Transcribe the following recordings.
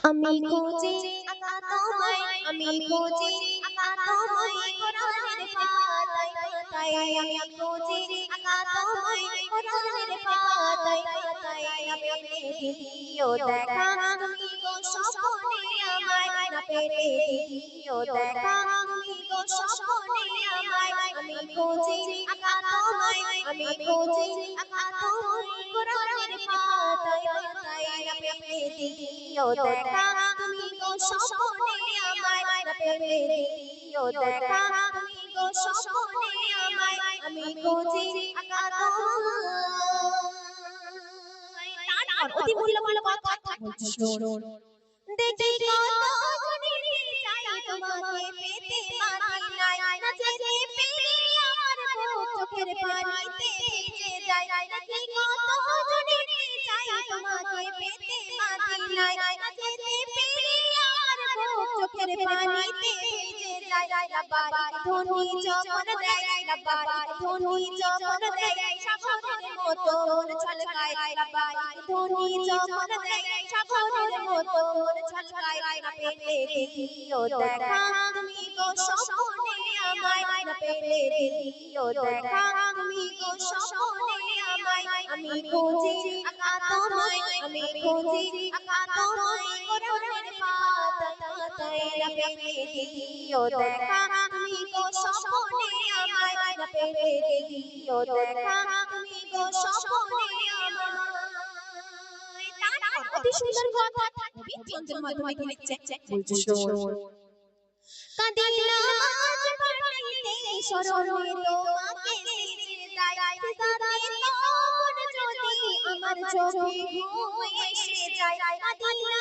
আমি খুঁজি আকা তোমায়, আমি খুঁজি আকা তোমায় কোরআনের পাতায় পাতায়। আমি খুঁজি আকা তোমায় কোরআনের পাতায় পাতায়। না পেলে দিও দেখা তুমি গো স্বপ্নে আমায়, না পেলে দিও দেখা তুমি গো স্বপ্নে আমায়। আমি খুঁজি আকা তোমায়, আমি খুঁজি আকা তোমায় কোরআনের পাতায় পাতায়। না পেলে দিও দেখা তুমি গো স্বপ্নে আমায়, না পেলে দিও দেখা তুমি গো স্বপ্নে আমায়। আমি খুঁজি আকা তোমায়। তারপর অতি মূল্যবান কথা বলছি শোন। দেখি কত জনেতে চাই তোমাকে পেতে পারি নাই, না যেতে পেরে আমার বুক চোখের পানিতে ভিজে যায়। দেখি কত জনেতে চাই তোমাকে পেতে পারি নাই, না যেতে পেরে আমার বুক চোখের পানিতে ভিজে যায়। লাবারিক ধ্বনি যখন দেয়, লাবারিক ধ্বনি যখন দেয়, সাগরের মতো মন ছলকায়। লাবারিক ধ্বনি যখন দেয়, সাগরের মতো মন ছলকায়। না পেলে দিও দেখা তুমি গো স্বপ্নে আমায়, না পেলে দিও দেখা তুমি গো স্বপ্নে আমায়। আমি খুঁজি আকা তোমায়, আমি খুঁজি আকা তোমায় কোরআনের পাতায় পাতায়। না পেলে দিও দেখা তুমি গো স্বপ্নে আমায়, না পেলে দিও দেখা তুমি গো স্বপ্নে আমায়। তারপর অতি সুন্দর কথা কবি ছন্দের মাধ্যমে লিখছে, বলছে শোন। কাঁদিনা আজ বাড়িতে স্মরণে তোমাকে সিজদায়, সিজদাতে তখন যদি আমার চোখে ঘুম এসে যায়। কাঁদিনা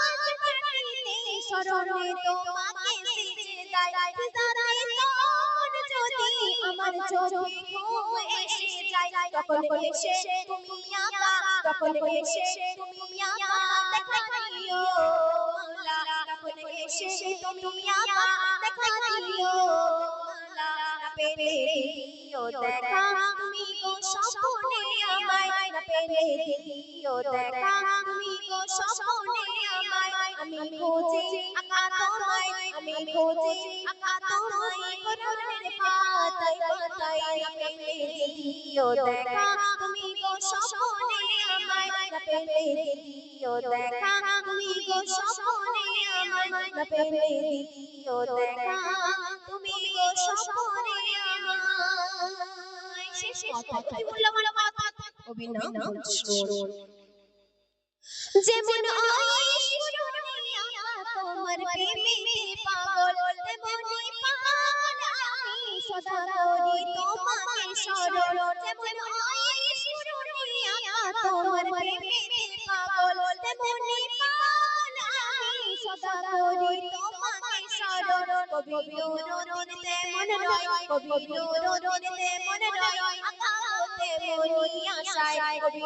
আজ বাড়িতে স্মরণে তোমাকে সিজদায়, সিজদাতে তখন যদি আমার চোখে ঘুম এসে যায়। তখন এসে তুমি আকা, তখন এসে তুমি আকা দেখা দিও মাওলা। তখন এসে তুমি আকা দেখা দিও মাওলা। না পেলে দিও দেখা তুমি গো স্বপ্নে আমায়, না পেলে দিও দেখা তুমি গো স্বপ্নে আমায়। আমি খুঁজি আকা তোমায়, আমি খুঁজি আকা তোমায় কোরআনের পাতায় পাতায়। না পেলে দিও দেখা তুমি গো স্বপ্নে আমায়, না পেলে দিও দেখা তুমি গো স্বপ্নে আমায়। না পেলে দিও দেখা তুমি গো স্বপ্নে আমায়। শেষ কথা অতি মূল্যবান কথা কবি নাম শোন। যেমন আয়েশ পুরনি আকা তোমার প্রেমে পাগল, তেমনি পাগল আমি সদা করি তোমাকে স্মরণ। যেমন আয়েশ পুরনি আকা তোমার প্রেমে পাগল, তেমনি পাগল আমি সদা করি তোমাকে স্মরণ। কবি নুরুদ্দিন তেমন নয়, কবি নুরুদ্দিন তেমন নয়, আকা হতে মনি আশায়। কবি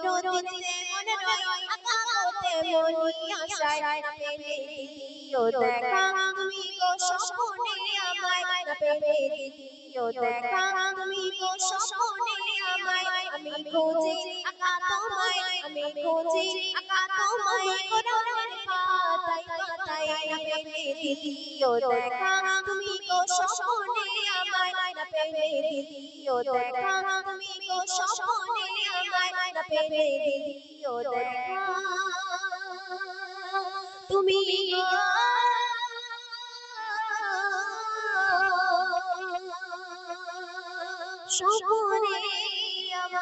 নুরুদ্দিন তেমন নয়, আকা হতে মনি আশায়। না পেলে দিও দেখা তুমি গো স্বপ্নে আমায়, না পেলে দিও দেখা তুমি গো স্বপ্নে আমায়। আমি খুঁজি আকা তোমায়, আমি খুঁজি আকা তোমায় কোরআনের পাতায় পাতায়। না পেলে দিও দেখা তুমি গো স্বপ্নে আমায়, না পেলে দিও দেখা তুমি গো স্বপ্নে আমায়। না পেলে দিও দেখা তুমি গো স্বপ্নে আমায়।